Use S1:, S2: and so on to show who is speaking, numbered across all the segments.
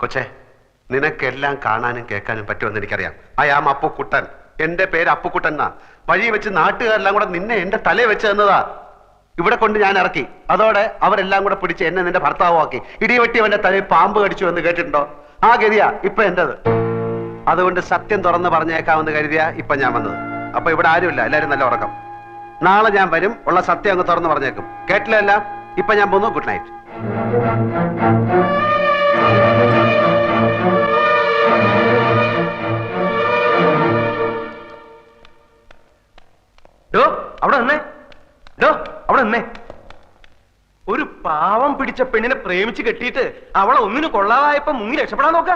S1: കൊച്ചേ, നിനക്കെല്ലാം കാണാനും കേൾക്കാനും പറ്റുമെന്ന് എനിക്കറിയാം. I am Appukuttan. എന്റെ പേര് അപ്പുക്കുട്ടൻ എന്നാ. വഴി വെച്ച് നാട്ടുകാരെല്ലാം കൂടെ നിന്നെ എന്റെ തലയിൽ വെച്ച് തന്നതാ. ഇവിടെ കൊണ്ട് ഞാൻ ഇറക്കി. അതോടെ അവരെല്ലാം കൂടെ പിടിച്ച് എന്നെ നിന്റെ ഭർത്താവാക്കി. ഇടിവെട്ടി അവന്റെ തലയിൽ പാമ്പ് കടിച്ചു എന്ന് കേട്ടിട്ടുണ്ടോ? ആ ഗതിയാ ഇപ്പൊ എന്റത്. അതുകൊണ്ട് സത്യം തുറന്ന് പറഞ്ഞേക്കാമെന്ന് കരുതിയാ ഇപ്പൊ ഞാൻ വന്നത്. അപ്പൊ ഇവിടെ ആരുമില്ല, എല്ലാരും നല്ല ഉറക്കം. നാളെ ഞാൻ വരും, ഉള്ള സത്യം അങ്ങ് തുറന്ന് പറഞ്ഞേക്കും. കേട്ടില്ല? ഇപ്പൊ ഞാൻ പോന്നു. Good night.
S2: അവിടെ നിന്നേ, അവിടെ നിന്നേ. ഒരു പാവം പിടിച്ച പെണ്ണിനെ പ്രേമിച്ച് കെട്ടിയിട്ട് അവളെ ഒന്നിനും കൊള്ളാതായപ്പോ മുങ്ങി രക്ഷപ്പെടാൻ നോക്ക.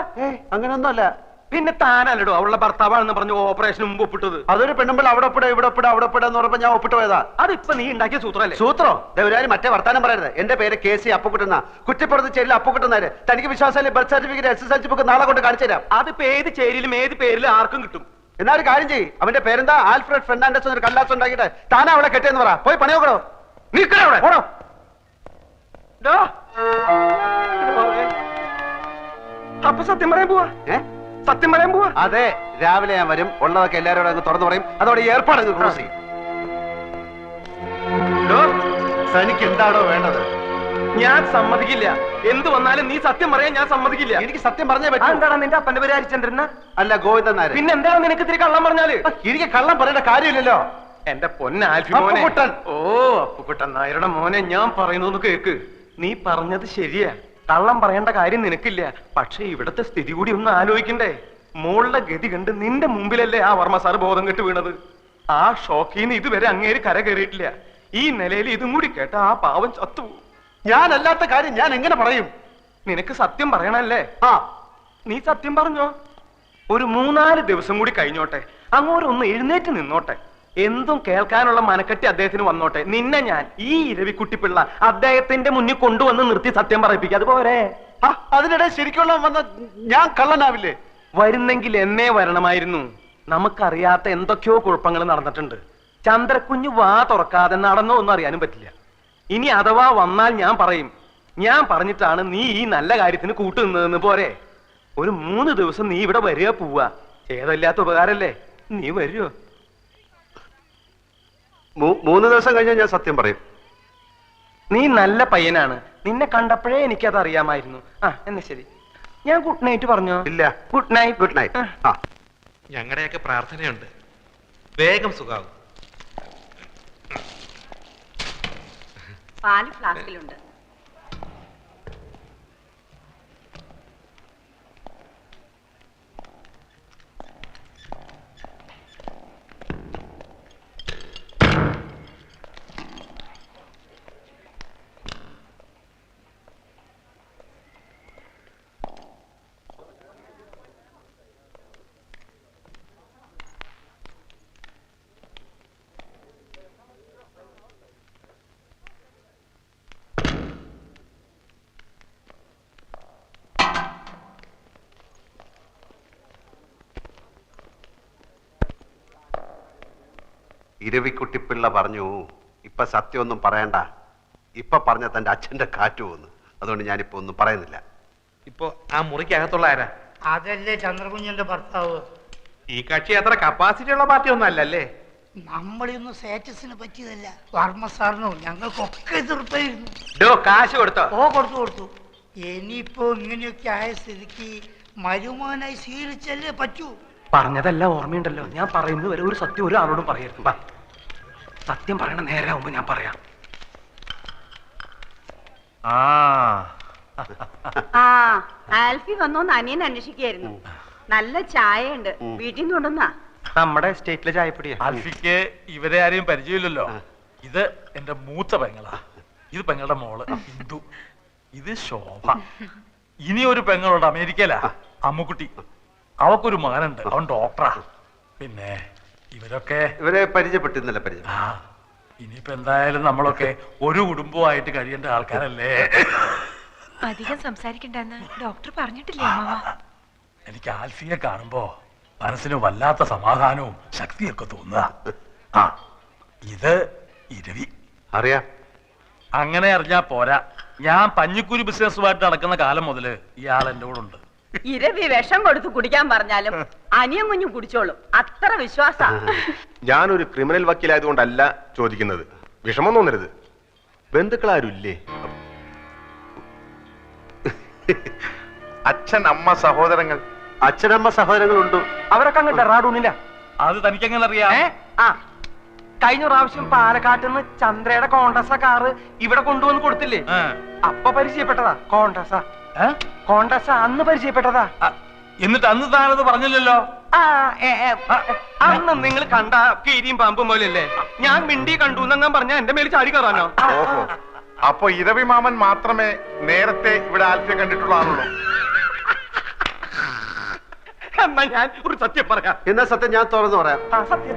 S1: അങ്ങനെയൊന്നുമല്ല.
S2: പിന്നെ താനല്ലടോ അവളുടെ ഭർത്താവാണെന്ന് പറഞ്ഞു ഓപ്പറേഷന് മുമ്പ് ഒപ്പിട്ടത്.
S1: അതൊരു പെണ്ണുമ്പോൾ അവിടെ ഒപ്പിട ഇവിടെ ഒപ്പിട അവിടെ ഒപ്പിട എന്ന് പറഞ്ഞപ്പോ ഞാൻ ഒപ്പിട്ട് പോയതാ.
S2: അതിപ്പോ നീ ഉണ്ടാക്കിയ സൂത്രല്ലേ?
S1: സൂത്രോ? ദേവരാരി മറ്റേ വർത്താനം പറയരുത്. എന്റെ പേര് KC അപ്പുക്കുട്ടന. കുറ്റിപ്പുറത്ത് ചേരിൽ അപ്പുക്കുട്ടനാര്. തനിക്ക് വിശ്വാസമല്ലേ? ബർത്ത് സർട്ടിഫിക്കറ്റ് SSLC ബുക്ക് നാളെ കൊണ്ട് കാണിച്ചു തരാം.
S2: അതിപ്പോ ഏത് ചേരിയിലും ഏത് പേരിലും ആർക്കും കിട്ടും.
S1: എന്നാ ഒരു കാര്യം ചെയ്യും, അവന്റെ പേരെന്താ? ആൽഫ്രഡ് ഫെർണാണ്ടസ് എന്നൊരു കല്ലാസ് ഉണ്ടാക്കിയിട്ട് താനാ അവളെ കെട്ടിയെന്ന് പറ. പോയി പണി നോക്കണോ?
S2: നീക്കണവിടെ പോണോ? അപ്പൊ സത്യം പറയാൻ പോവാ? സത്യം പറയാൻ പോവാ?
S1: അതെ, രാവിലെ ഞാൻ വരും. ഉള്ളതൊക്കെ എല്ലാവരോടും അങ്ങ് തുറന്നു പറയും. അതോടെ ഏർപ്പാട് അങ്ങ് ക്ലോസ് ചെയ്യും. തനിക്ക് എന്താണോ വേണ്ടത്?
S2: ഞാൻ സമ്മതിക്കില്ല. എന്ത് വന്നാലും നീ സത്യം പറയാൻ ഞാൻ സമ്മതിക്കില്ല.
S1: എനിക്ക് സത്യം പറഞ്ഞേ പറ്റും.
S2: എന്താണ് നിന്റെ അപ്പന്റെ പേര് ഹരിചന്ദ്രൻ?
S1: അല്ല, ഗോവിന്ദൻ നായർ.
S2: പിന്നെ എന്താണ് നിനക്ക് ഇത്തിരി കള്ളം പറഞ്ഞാല്?
S1: എനിക്ക് കള്ളം പറയേണ്ട കാര്യമില്ലല്ലോ.
S2: എന്റെ പൊന്നാൽഫി മോനെ. ഓ അപ്പുക്കുട്ടൻ നായരുടെ മോനെ, ഞാൻ പറയുന്നൊന്ന് കേക്ക്. നീ പറഞ്ഞത് ശരിയാ, കള്ളം പറയേണ്ട കാര്യം നിനക്കില്ല. പക്ഷെ ഇവിടത്തെ സ്ഥിതി കൂടി ഒന്ന് ആലോചിക്കണ്ടേ? മോളുടെ ഗതി കണ്ട് നിന്റെ മുമ്പിലല്ലേ ആ വർമ്മ സാറ് ബോധം കെട്ട് വീണത്. ആ ഷോക്കീന്ന് ഇതുവരെ അങ്ങേര് കര കയറിയിട്ടില്ല. ഈ നിലയിൽ ഇതും കൂടി കേട്ട ആ പാവം ചത്തു.
S1: ഞാനല്ലാത്ത കാര്യം ഞാൻ എങ്ങനെ പറയും?
S2: നിനക്ക് സത്യം പറയണല്ലേ?
S1: ആ,
S2: നീ സത്യം പറഞ്ഞോ. ഒരു 3-4 ദിവസം കൂടി കഴിഞ്ഞോട്ടെ, അങ്ങോട്ടൊന്ന് എഴുന്നേറ്റ് നിന്നോട്ടെ. എന്തും കേൾക്കാനുള്ള മനക്കെട്ടി അദ്ദേഹത്തിന് വന്നോട്ടെ. നിന്നെ ഞാൻ ഈ ഇരവിക്കുട്ടിപ്പിള്ള അദ്ദേഹത്തിന്റെ മുന്നിൽ കൊണ്ടുവന്ന് നിർത്തി സത്യം പറയിപ്പിക്കുക. അതുപോലെ
S1: അതിനിടെ ശരിക്കുള്ള വന്ന ഞാൻ കള്ളനാവില്ലേ?
S2: വരുന്നെങ്കിൽ എന്നേ വരണമായിരുന്നു. നമുക്കറിയാത്ത എന്തൊക്കെയോ കുഴപ്പങ്ങൾ നടന്നിട്ടുണ്ട്. ചന്ദ്രക്കുഞ്ഞു വാ തുറക്കാതെ നടന്നോ ഒന്നും അറിയാനും പറ്റില്ല. ഇനി അഥവാ വന്നാൽ ഞാൻ പറയും. ഞാൻ പറഞ്ഞിട്ടാണ് നീ ഈ നല്ല കാര്യത്തിന് കൂട്ടുനിന്നതെന്ന് പോരെ. ഒരു 3 ദിവസം നീ ഇവിടെ വരിക പോവാ. ഏതല്ലാത്ത ഉപകാരല്ലേ? നീ വരുമോ?
S1: 3 ദിവസം കഴിഞ്ഞാൽ ഞാൻ സത്യം പറയും.
S2: നീ നല്ല പയ്യനാണ്. നിന്നെ കണ്ടപ്പോഴേ എനിക്കത് അറിയാമായിരുന്നു. എന്നാ ശരി, ഞാൻ ഗുഡ് നൈറ്റ് പറഞ്ഞോ?
S1: ഇല്ല.
S2: Good night.
S1: Good night.
S3: ഞങ്ങളുടെയൊക്കെ പ്രാർത്ഥനയുണ്ട്, വേഗം സുഖാവും.
S4: പാല് ഫ്ലാസ്കിലുണ്ട്.
S1: ഇരവിക്കുട്ടിപ്പിള്ള പറഞ്ഞു, ഇപ്പൊ സത്യമൊന്നും പറയണ്ട. ഇപ്പൊ പറഞ്ഞ തന്റെ അച്ഛന്റെ കാറ്റ് പോകുന്നു. അതുകൊണ്ട് ഞാനിപ്പോ ഒന്നും പറയുന്നില്ല.
S3: ഇപ്പൊ ആ മുറിക്കകത്തുള്ള ആരാ?
S5: അതല്ലേ ചന്ദ്രകുഞ്ഞിന്റെ ഭർത്താവ്.
S3: ഈ കക്ഷി അത്ര കപ്പാസിറ്റി ഉള്ള പാർട്ടി ഒന്നും അല്ലല്ലേ?
S5: നമ്മളൊന്നും സ്റ്റാറ്റസിന് പറ്റിയതല്ല. വർമ്മ സാറിനോ ഞങ്ങൾക്കൊക്കെ എതിർപ്പായിരുന്നു.
S2: കാശ് കൊടുത്തോ?
S5: കൊടുത്തു. ഇനിയിപ്പോ ഇങ്ങനെയൊക്കെ ആയ സ്ഥിതിക്ക് മരുമാനായി സ്വീകരിച്ചല്ലേ പറ്റൂ.
S2: പറഞ്ഞതെല്ലാം ഓർമ്മയുണ്ടല്ലോ. ഞാൻ പറയുന്നത് വരെ ഒരു സത്യം ഒരാളോടും പറയരുത്. സത്യം പറയണ നേരാവുമ്പോ ഞാൻ പറയാം.
S4: ആൽഫി വന്നോന്ന് അനിയൻ അന്വേഷിക്കായിരുന്നു. നല്ല ചായ ഉണ്ട്, വീട്ടിൽ നിന്ന് കൊണ്ടുവന്നാ.
S2: നമ്മുടെ സ്റ്റേറ്റിലെ ചായപ്പൊടിയാ.
S6: ആൽഫിക്ക് ഇവരെ ആരെയും പരിചയമില്ലല്ലോ. ഇത് എന്റെ മൂത്ത പെങ്ങളാ. ഇത് പെങ്ങളുടെ മോള് ഹിന്ദു. ഇത് ശോഭ. ഇനി ഒരു പെങ്ങളുണ്ട് അമേരിക്കയിലാ, അമ്മുക്കുട്ടി. അവക്കൊരു മകനുണ്ട്, അവൻ ഡോക്ടറാ. പിന്നെ
S1: ഇവരെ പരിചയപ്പെട്ടിരുന്നല്ല പരിചയം.
S6: ഇനിയിപ്പോ എന്തായാലും നമ്മളൊക്കെ ഒരു കുടുംബമായിട്ട് കഴിയേണ്ട ആൾക്കാരല്ലേ.
S7: അധികം സംസാരിക്കണ്ടെന്ന് ഡോക്ടർ പറഞ്ഞിട്ടില്ലേ?
S6: എനിക്ക് ആൽഫിയെ കാണുമ്പോ മനസ്സിന് വല്ലാത്ത സമാധാനവും ശക്തിയൊക്കെ തോന്നുക. ഇത് ഇരവി.
S1: അറിയാം.
S6: അങ്ങനെ അറിഞ്ഞാ പോരാ. ഞാൻ പഞ്ഞിക്കുരി ബിസിനസ്സുമായിട്ട് നടക്കുന്ന കാലം മുതല് ഇയാൾ എന്റെ കൂടെ ഉണ്ട്.
S4: ഇരവി വിഷം കൊടുത്ത് കുടിക്കാൻ പറഞ്ഞാലും അനിയൻ കുഞ്ഞു കുടിച്ചോളും, അത്ര വിശ്വാസ.
S2: ഞാനൊരു ക്രിമിനൽ വക്കീലായതുകൊണ്ടല്ല ചോദിക്കുന്നത്, വിഷമം തോന്നരുത്. ബന്ധുക്കളാരും ഇല്ലേ? അച്ഛൻ, അമ്മ, സഹോദരങ്ങൾ?
S1: അച്ഛനമ്മ സഹോദരങ്ങളുണ്ട്.
S2: അവരൊക്കെ അങ്ങ് ഡെറാഡൂണില്ല.
S6: അത് തനിക്കെങ്ങനെ അറിയാം?
S2: ആ, കഴിഞ്ഞ പ്രാവശ്യം പാലക്കാട്ടിൽ നിന്ന് ചന്ദ്രയുടെ കോൺഗ്രസ കാറ് ഇവിടെ കൊണ്ടുവന്ന് കൊടുത്തില്ലേ? അപ്പൊ പരിചയപ്പെട്ടതാ കോൺഗ്രസ. കോൺഗ്രസ അന്ന് പരിചയപ്പെട്ടതാ.
S6: എന്നിട്ട് അന്ന് താനത് പറഞ്ഞില്ലല്ലോ.
S2: അന്ന് നിങ്ങൾ കണ്ട കീരിയും പാമ്പും പോലെയല്ലേ? ഞാൻ മിണ്ടി കണ്ടു എന്നങ്ങാൻ പറഞ്ഞ എന്റെ മേൽ ചാടി കയറാനോ?
S8: ഓഹോ, അപ്പൊ ഇരവി മാമൻ മാത്രമേ നേരത്തെ ഇവിടെ ആൽഫിയെ കണ്ടിട്ടുള്ള ആളുള്ളൂ.
S2: എന്നാ ഞാൻ ഒരു സത്യം പറയാം.
S1: എന്നാ സത്യം ഞാൻ തുറന്നു പറയാം.
S2: സത്യം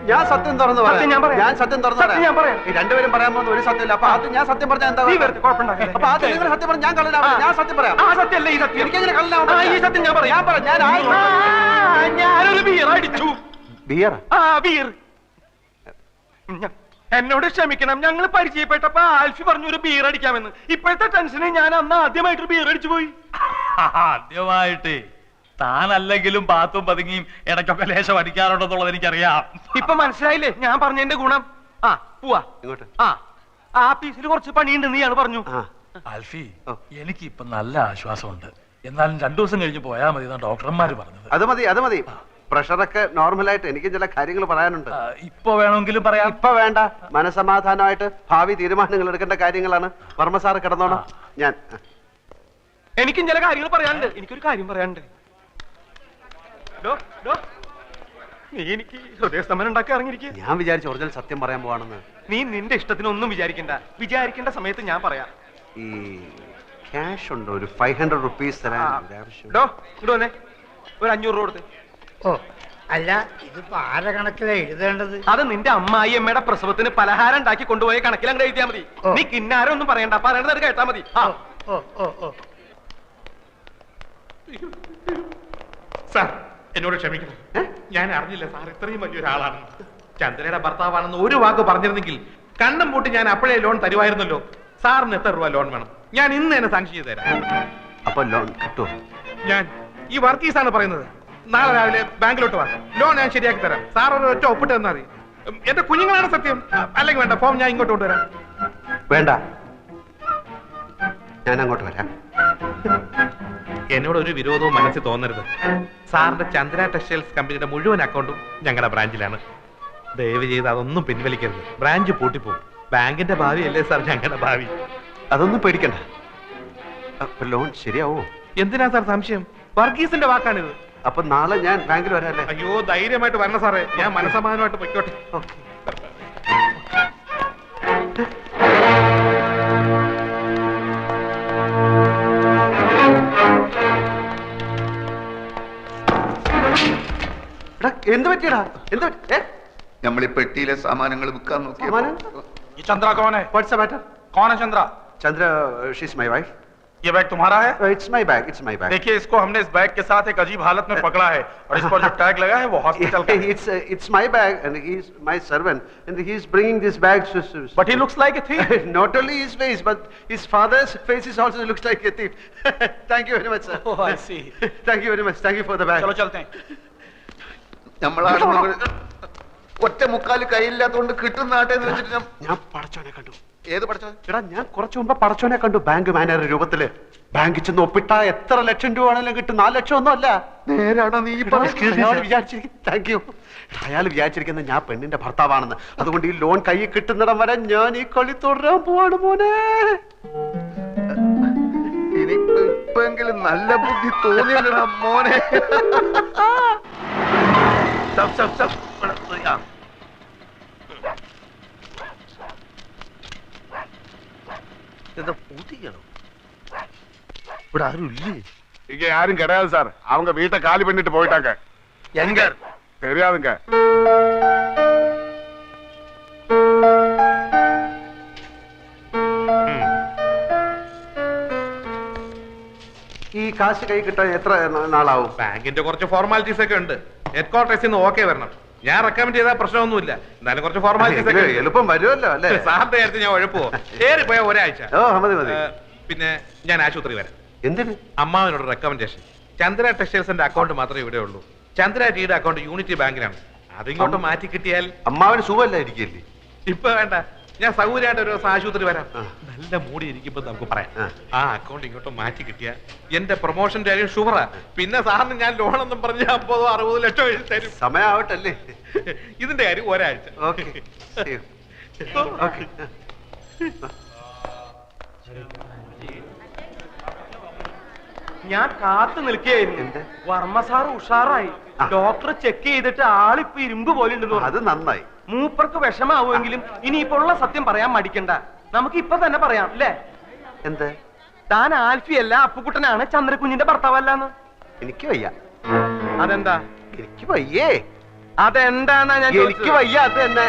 S1: ഞാൻ സത്യം തുറന്നു
S2: സത്യം ഞാൻ പറയാം.
S1: ഞാൻ സത്യം തുറന്നു
S2: സത്യം ഞാൻ പറയാം.
S1: ഈ രണ്ടുപേരും പറയാൻ പോകുന്ന ഒരു സത്യമില്ല. അപ്പൊ അത് ഞാൻ സത്യം പറഞ്ഞാൽ എന്താ?
S2: നീ വെറുതെ കുഴപ്പമുണ്ടാക്കില്ലേ?
S1: അപ്പൊ അത് നിങ്ങൾ സത്യം പറഞ്ഞാൽ ഞാൻ കള്ളനാവും. ഞാൻ സത്യം പറയാം.
S2: ആ സത്യമല്ലേ ഈ സത്യം?
S1: എനിക്കെങ്ങനെ കള്ളനാവും?
S2: ഈ സത്യം ഞാൻ പറയാം.
S1: ഞാൻ പറയാം.
S2: ഞാനൊരു ബിയർ അടിച്ചു.
S1: ബിയർ?
S2: ആ ബിയർ. എന്നോട് ക്ഷമിക്കണം, ഞങ്ങൾ പരിചയപ്പെട്ടപ്പോ ആൽഫി പറഞ്ഞു ഒരു ബിയർ അടിക്കാമെന്ന്. ഇപ്പോഴത്തെ ടെൻഷന് ഞാൻ അന്ന് ആദ്യമായിട്ടൊരു ബിയർ അടിച്ചു പോയി.
S6: ആദ്യമായിട്ട് താനല്ലെങ്കിലും പാത്തും പതുങ്ങിയും ഇടയ്ക്കൊക്കെ ലേശം അടിക്കാറുണ്ടെന്നുള്ളത് എനിക്കറിയാം.
S2: ഇപ്പൊ മനസ്സിലായില്ലേ ഞാൻ പറഞ്ഞതിന്റെ ഗുണം? ആ പോവാ.
S1: ഇങ്ങോട്ട്.
S2: ആ പീസിൽ കുറച്ച് പണിയുണ്ട് നീയാണ് പറഞ്ഞു.
S6: ആൽഫി, എനിക്ക് ഇപ്പൊ നല്ല ആശ്വാസമുണ്ട്. എന്നാലും 2 ദിവസം കഴിഞ്ഞ് പോയാ മതി എന്നാ ഡോക്ടർമാര് പറഞ്ഞത്.
S1: അത് മതി. പ്രഷറൊക്കെ നോർമലായിട്ട് എനിക്ക് ചില കാര്യങ്ങൾ പറയാനുണ്ട്.
S6: ഇപ്പൊ വേണമെങ്കിലും പറയാം.
S1: ഇപ്പൊ വേണ്ട, മനസമാധാനമായിട്ട് ഭാവി തീരുമാനങ്ങൾ എടുക്കേണ്ട കാര്യങ്ങളാണ്. വർമ്മ സാറ് കിടന്നോണം. ഞാൻ
S2: എനിക്കും ചില കാര്യങ്ങൾ പറയാനുണ്ട്. എനിക്കൊരു കാര്യം പറയാനുണ്ട്. നീ എനിക്ക് ഹൃദയസ്തംഭനം ഉണ്ടാക്കി ഇറങ്ങിയിരിക്കുക.
S1: ഞാൻ വിചാരിച്ച ഒറിജിനൽ സത്യം പറയാൻ പോവാണെന്ന്.
S2: നീ നിന്റെ ഇഷ്ടത്തിനൊന്നും വിചാരിക്കേണ്ട സമയത്ത് ഞാൻ പറയാം.
S1: ഈ ക്യാഷ് ഉണ്ടോ? ഒരു 500 റുപ്പീസ് തരാൻ ആവശ്യം.
S2: ഇങ്ങോട്ട് വന്നേ, ഒരു 500 രൂപ കൊടുത്ത്.
S5: ഓ അല്ല, ഇതിപ്പോ ആരെ കണക്കിലാ എഴുതേണ്ടത്?
S2: അത് നിന്റെ അമ്മായി അമ്മയുടെ പ്രസവത്തിന് പലഹാരം ഉണ്ടാക്കി കൊണ്ടുപോയ കണക്കിൽ അങ്ങോട്ട് എഴുതിയാ മതി. നീ കിന്നാരം ഒന്നും പറയണ്ട, പറയണത് അത് കേട്ടാ മതി.
S5: ഓ
S3: സാർ എന്നോട് ക്ഷമിക്കണം, ഞാൻ അറിഞ്ഞില്ല സാർ ഇത്രയും വലിയൊരാളാണെന്ന്. ചന്ദ്രയുടെ ഭർത്താവാണെന്ന് ഒരു വാക്ക് പറഞ്ഞിരുന്നെങ്കിൽ കണ്ണും പൂട്ടി ഞാൻ അപ്പോഴേ ലോൺ തരുമായിരുന്നല്ലോ. സാറിന് എത്ര രൂപ ലോൺ വേണം? ഞാൻ ഇന്ന് തന്നെ സാങ്ഷൻ ചെയ്ത് തരാം.
S1: അപ്പൊ ലോൺ കിട്ടുമോ?
S3: ഞാൻ ഈ വർക്കീസാണ് പറയുന്നത്. നാളെ രാവിലെ ബാങ്കിലോട്ട് വാ, ലോൺ ഞാൻ ശരിയാക്കി തരാം. സാർ ഒരു ഒറ്റ ഒപ്പിട്ട് തന്നാൽ മതി. എന്റെ കുഞ്ഞുങ്ങളാണ് സത്യം. അല്ലെങ്കിൽ വേണ്ട, ഫോം ഞാൻ ഇങ്ങോട്ട് കൊണ്ടുവരാം.
S1: വേണ്ട, ഞാൻ അങ്ങോട്ട് വരാം.
S3: എന്നോട് ഒരു വിരോധവും മനസ്സിൽ തോന്നരുത്. സാറിന്റെ ചന്ദ്ര ടെക്സ്റ്റൈൽസ് കമ്പനിയുടെ മുഴുവൻ അക്കൗണ്ടും ഞങ്ങളുടെ ബ്രാഞ്ചിലാണ്. ദയവ് ചെയ്ത് അതൊന്നും പിൻവലിക്കരുത്. ബ്രാഞ്ച് പൂട്ടിപ്പോകും. ബാങ്കിന്റെ ഭാവിയല്ലേ സാർ ഞങ്ങളുടെ ഭാവി.
S1: അതൊന്നും പേടിക്കണ്ട. ലോൺ ശരിയാവോ?
S3: എന്തിനാ സാർ സംശയം? വർഗീസിന്റെ വാക്കാണിത്.
S1: അപ്പൊ നാളെ ഞാൻ ബാങ്കിൽ വരാല്ലേ?
S3: അയ്യോ, ധൈര്യമായിട്ട് വരണം സാറേ. ഞാൻ മനസമാധാനമായിട്ട് പൊയ്ക്കോട്ടെ.
S1: എന്ത് പറ്റിയടാ? എന്ത്
S8: നമ്മൾ ഈ പെട്ടിയിലെ സാമാനങ്ങൾ വിൽക്കാൻ നോക്കി.
S6: ये चंद्रा कौन है?
S1: What's the matter?
S6: कौन है Chandra?
S1: Chandra, she's my wife.
S6: ये बैग तुम्हारा है?
S1: It's my bag. It's my bag.
S6: देखिए, इसको हमने इस बैग के साथ एक अजीब हालत में पकड़ा है और इस पर जो टैग लगा है वो हॉस्पिटल का है.
S1: It's my bag and he's my servant and he's bringing this bag.
S6: But he looks like a thief.
S1: Not only his face, but his father's face is also looks like a thief. Thank you very much, sir.
S6: Oh, I see.
S1: Thank you very much. Thank you for the bag.
S6: चलो चलते हैं.
S8: നമ്മളാണ് ഒറ്റ മുക്കാല് കയ്യില്ലാത്തോണ്ട് കിട്ടുന്ന നാട്ടെന്ന് വെച്ചിട്ട്
S1: ഞാൻ പടച്ചോനെ കണ്ടു.
S8: ഏത് പഠിച്ചോ?
S1: എടാ, ഞാൻ കുറച്ചു മുമ്പ് പടച്ചോനെ കണ്ടു. ബാങ്ക് മാനേജർ രൂപത്തില്. ബാങ്കിൽ ചെന്ന് ഒപ്പിട്ട എത്ര ലക്ഷം രൂപ ആണെങ്കിലും കിട്ടും. 4 ലക്ഷം ഒന്നും അല്ല.
S8: നേരാണോ നീ
S1: താങ്ക് യു. അയാൾ വിചാരിച്ചിരിക്കുന്നത് ഞാൻ പെണ്ണിന്റെ ഭർത്താവാണെന്ന്. അതുകൊണ്ട് ഈ ലോൺ കൈ കിട്ടുന്നിടം വരെ ഞാൻ ഈ കളി തുടരാൻ പോവാണ് മോനെ.
S8: ഇനിയിപ്പെങ്കിലും നല്ല ബുദ്ധി തോന്നിയല്ലടാ മോനെ.
S1: ഇവിടെ ആരും ഇല്ലേ?
S8: இங்க யாரும் கிடையாது சார். அவங்க வீட்டை காலி பண்ணிட்டு போயிட்டாங்க.
S1: எங்க?
S8: தெரியாதுங்க.
S1: ഈ കാശ് കൈ കിട്ടാൻ എത്ര നാളാവും?
S3: ബാങ്കിന്റെ കുറച്ച് ഫോർമാലിറ്റീസ് ഒക്കെ ഉണ്ട്. ഹെഡ് ക്വാർട്ടേഴ്സിൽ നിന്ന് ഓക്കെ വരണം. ഞാൻ റെക്കമെൻഡ് ചെയ്താൽ പ്രശ്നമൊന്നുമില്ല. എന്നാലും കുറച്ച് ഫോർമാലിറ്റീസ് ഒക്കെ
S1: എളുപ്പം വരുമല്ലോ അല്ലേ?
S3: സാറിന്റെ കാര്യത്തിൽ ഞാൻ ഉഴപ്പോ ഏറിപ്പോയ ഒരാഴ്ച.
S1: ഓ മതി മതി.
S3: പിന്നെ ഞാൻ ആശുപത്രി വരാം.
S1: എന്തിന്?
S3: അമ്മാവനോട് റെക്കമെൻഡേഷൻ. ചന്ദ്ര ടെക്സ്റ്റൈൽസിന്റെ അക്കൗണ്ട് മാത്രമേ ഇവിടെ ഉള്ളൂ. ചന്ദ്ര ടീയുടെ അക്കൗണ്ട് യൂണിറ്റി ബാങ്കിലാണ്. അതിങ്ങോട്ട് മാറ്റി കിട്ടിയാൽ
S1: അമ്മാവന് സുഖമല്ല ഇരിക്കല്ലേ?
S3: ഇപ്പൊ വേണ്ട, ഞാൻ സൗകര്യമായിട്ട് ഒരു ദിവസം ആശുപത്രി വരാം. നല്ല മൂടി ഇരിക്കുമ്പോ നമുക്ക് പറയാം. ആ അക്കൗണ്ട് ഇങ്ങോട്ട് മാറ്റി കിട്ടിയ എന്റെ പ്രൊമോഷന്റെ കാര്യം ഷുവറാ. പിന്നെ സാറിന് ഞാൻ ലോണെന്നും പറഞ്ഞ് 50-60 ലക്ഷം എഴുതി തരും.
S1: സമയാവട്ടല്ലേ?
S3: ഇതിന്റെ കാര്യം ഒരാഴ്ച.
S1: ഓക്കെ.
S2: ഞാൻ കാത്തു നിൽക്കുകയായിരുന്നു. വർമ്മ സാർ ഉഷാറായി. ഡോക്ടർ ചെക്ക് ചെയ്തിട്ട് ആളിപ്പോ ഇരുമ്പ് പോലെ ഉണ്ടെന്ന്.
S1: അത് നന്നായി.
S2: മൂപ്പർക്ക് വിഷമാവുമെങ്കിലും ഇനിയിപ്പോ ഉള്ള സത്യം പറയാൻ മടിക്കണ്ട. നമുക്ക് ഇപ്പൊ തന്നെ പറയാം അല്ലേ?
S1: എന്ത്?
S2: താൻ ആൽഫിയല്ല അപ്പുക്കുട്ടനാണ്, ചന്ദ്രകുഞ്ഞിന്റെ ഭർത്താവല്ലാന്ന്.
S1: എനിക്ക് വയ്യ.
S2: അതെന്താ?
S1: എനിക്ക് വയ്യേ.
S2: അതെന്താന്നാ ഞാൻ
S1: എനിക്ക് വയ്യ. അത് തന്നെ.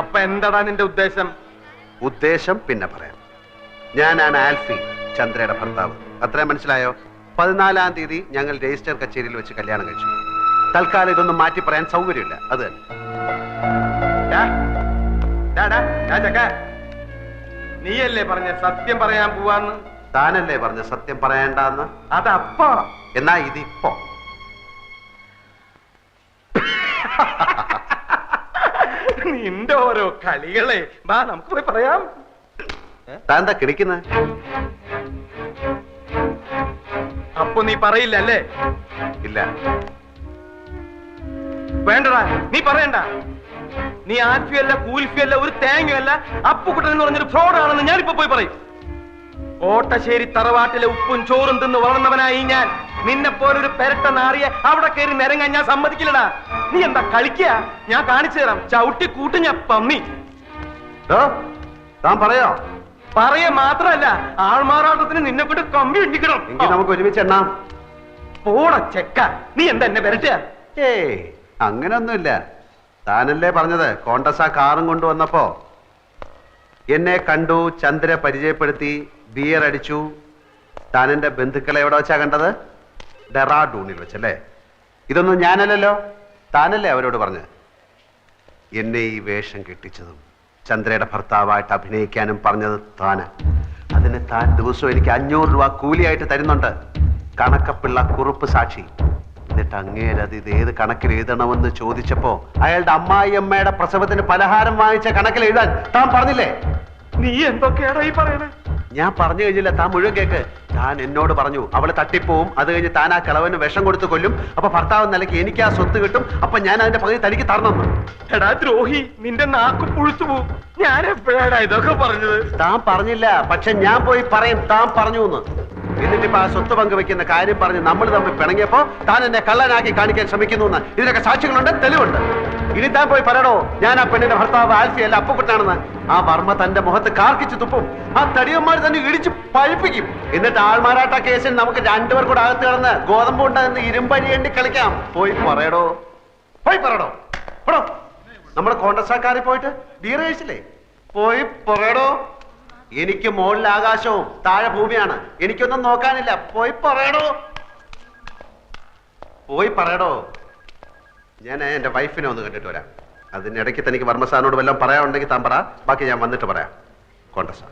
S2: അപ്പൊ എന്താടാ നിന്റെ ഉദ്ദേശം?
S1: ഉദ്ദേശം പിന്നെ പറയാം. ഞാനാണ് ആൽഫി, ചന്ദ്രയുടെ ഭർത്താവ്. അത്രയും മനസ്സിലായോ? 14-ാം തീയതി ഞങ്ങൾ രജിസ്റ്റർ കച്ചേരിയിൽ വെച്ച് കല്യാണം കഴിച്ചു. തൽക്കാലം ഇതൊന്നും മാറ്റി പറയാൻ സൗകര്യമില്ല. അത് തന്നെ.
S2: നീയല്ലേ പറഞ്ഞ സത്യം പറയാൻ പോവാന്ന്?
S1: താനല്ലേ പറഞ്ഞ സത്യം പറയണ്ടെന്ന്?
S2: അതപ്പോ.
S1: എന്നാ ഇതിപ്പോ.
S2: നിന്റെ ഓരോ കളികളെ. ബാ നമുക്ക് പോയി പറയാം.
S1: താൻ എന്താ കിടക്കുന്നത്?
S2: അപ്പൊ നീ പറയില്ല അല്ലേ?
S1: ഇല്ല.
S2: വേണ്ടടാ, നീ പറയണ്ട. നീ ആൽഫിയല്ല, കൂൽഫിയല്ല, ഒരു തേങ്ങയല്ല, അപ്പുക്കുട്ടൻ എന്ന് പറഞ്ഞൊരു ഫ്രോഡാണെന്ന് ഞാനിപ്പോ പോയി പറയും. ഓട്ടശ്ശേരി തറവാട്ടിലെ ഉപ്പും ചോറും തിന്ന് വളർന്നവനായി ഞാൻ. നിന്നെ പോലൊരു പെരട്ട നാറിയെ അവിടെ കയറി നിരങ്ങാൻ ഞാൻ സമ്മതിക്കില്ലടാ. നീ എന്താ കളിക്കുക? ഞാൻ കാണിച്ചു തരാം. ചവിട്ടി കൂട്ടി ഞാൻ പമ്മി.
S1: താൻ പറയോ?
S2: പറയ മാത്രല്ല, ആൾമാറാട്ടത്തിന് നിന്നെ കൊണ്ട് കമ്പി ഇടിക്കണം.
S1: എങ്കിൽ നമുക്ക് ഒരുമിച്ച് എണ്ണാം.
S2: പോട ചെക്ക, നീ എന്താ എന്നെ പെരട്ടുക?
S1: ഏയ്, അങ്ങനൊന്നുമില്ല. താനല്ലേ പറഞ്ഞത് കോണ്ടസ കാറും കൊണ്ടുവന്നപ്പോ എന്നെ കണ്ടു, ചന്ദ്ര പരിചയപ്പെടുത്തി, ബിയർ അടിച്ചു. താൻ എന്റെ ബന്ധുക്കളെ എവിടെ വെച്ചാ കണ്ടത്? ഡെറാഡൂണിൽ വെച്ചല്ലേ? ഇതൊന്നും ഞാനല്ലല്ലോ, താനല്ലേ അവരോട് പറഞ്ഞത്. എന്നെ ഈ വേഷം കെട്ടിച്ചതും ചന്ദ്രയുടെ ഭർത്താവായിട്ട് അഭിനയിക്കാനും പറഞ്ഞത് താന്. അതിന് താൻ ദിവസവും എനിക്ക് 500 രൂപ കൂലിയായിട്ട് തരുന്നുണ്ട്. കണക്കപ്പിള്ള കുറുപ്പ് സാക്ഷി. എന്നിട്ട് അങ്ങേരത് ഇത് ഏത് കണക്കിൽ എഴുതണമെന്ന് ചോദിച്ചപ്പോ അയാളുടെ അമ്മായിയമ്മയുടെ പ്രസവത്തിന് പലഹാരം വാങ്ങിച്ച കണക്കിൽ എഴുതാൻ താൻ പറഞ്ഞില്ലേ?
S2: നീ എന്തൊക്കെയാടാ ഈ പറയണേ?
S1: ഞാൻ പറഞ്ഞു കഴിഞ്ഞില്ല, താൻ മുഴുവൻ കേക്ക്. താൻ എന്നോട് പറഞ്ഞു അവള് തട്ടിപ്പോവും, അത് കഴിഞ്ഞ് താൻ ആ കിളവന് വിഷം കൊടുത്ത് കൊല്ലും, അപ്പൊ ഭർത്താവ് നിലയ്ക്ക് എനിക്ക് ആ സ്വത്ത് കിട്ടും, അപ്പൊ ഞാൻ അതിന്റെ പകുതി തനിക്ക് തരണം.
S2: എടാ ദ്രോഹി, നിന്റെ നാക്ക് പുഴുത്തു പോവും. ഞാൻ എപ്പോഴാടാ ഇതൊക്കെ പറഞ്ഞത്?
S1: താൻ പറഞ്ഞില്ല, പക്ഷെ ഞാൻ പോയി പറയും താൻ പറഞ്ഞു എന്ന്. എന്നിട്ടിപ്പോ ആ സ്വത്ത് പങ്കുവെക്കുന്ന കാര്യം പറഞ്ഞ് നമ്മൾ തമ്മിൽ പിണങ്ങിയപ്പോ താൻ എന്നെ കള്ളനാക്കി കാണിക്കാൻ ശ്രമിക്കുന്നു എന്ന്. ഇതിനൊക്കെ സാക്ഷികളുണ്ട്, തെളിവുണ്ട്. ഇനി താൻ പോയി പറയണോ ഞാൻ ആ പെണ്ണിന്റെ ഭർത്താവ് ആൽഫിയല്ല അപ്പുക്കുട്ടാണെന്ന്? ആ വർമ്മ തന്റെ മുഖത്ത് കാർക്കിച്ചു തുപ്പും. ആ തടിയന്മാർ തന്നെ ഇടിച്ച് പഴിപ്പിക്കും. എന്നിട്ട് ആൾമാരാട്ട കേസിൽ നമുക്ക് 2 പേർ കൂടെ അകത്ത് കിടന്ന് ഗോതമ്പ് ഉണ്ടെന്ന് ഇരുമ്പഴിയേണ്ടി കളിക്കാം. പോയി പറയടോ, പോയി പറയടോ. എടോ, നമ്മുടെ കോണ്ടസാക്കാരിൽ പോയിട്ട് ബിയർ കഴിച്ചില്ലേ? പോയി പറയടോ. എനിക്ക് മുകളിൽ ആകാശവും താഴെ ഭൂമിയാണ്, എനിക്കൊന്നും നോക്കാനില്ല. പോയി പറയടോ, പോയി പറയടോ. ഞാൻ എന്റെ വൈഫിനെ ഒന്ന് കണ്ടിട്ട് വരാം. അതിനിടയ്ക്ക് തനിക്ക് വർമ്മസാറിനോട് വല്ലതും പറയാനുണ്ടെങ്കിൽ താൻ പറ, ബാക്കി ഞാൻ വന്നിട്ട് പറയാം. കോണ്ടസാർ.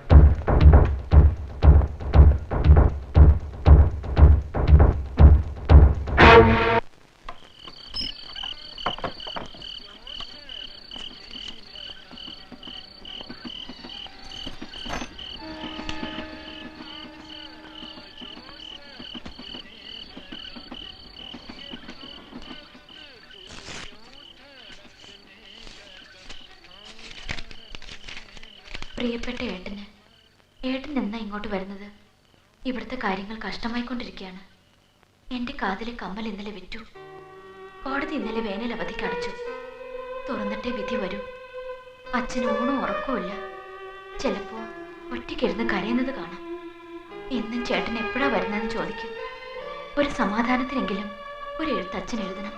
S9: പ്രിയപ്പെട്ട ഏട്ടന്, ഏട്ടൻ എന്നാ ഇങ്ങോട്ട് വരുന്നത്? ഇവിടുത്തെ കാര്യങ്ങൾ കഷ്ടമായിക്കൊണ്ടിരിക്കുകയാണ്. എൻ്റെ കാതിലെ കമ്മൽ ഇന്നലെ വിറ്റു. കോടതി ഇന്നലെ വേനൽ അവധിക്ക് അടച്ചു. തുറന്നിട്ടേ വിധി വരൂ. അച്ഛന് ഊണും ഉറക്കവുമില്ല. ചിലപ്പോ ഒറ്റയ്ക്കിരുന്ന് കരയുന്നത് കാണാം. എന്നും ചേട്ടൻ എപ്പോഴാ വരുന്നതെന്ന് ചോദിക്കും. ഒരു സമാധാനത്തിനെങ്കിലും ഒരു എഴുത്ത് അച്ഛൻ എഴുതണം.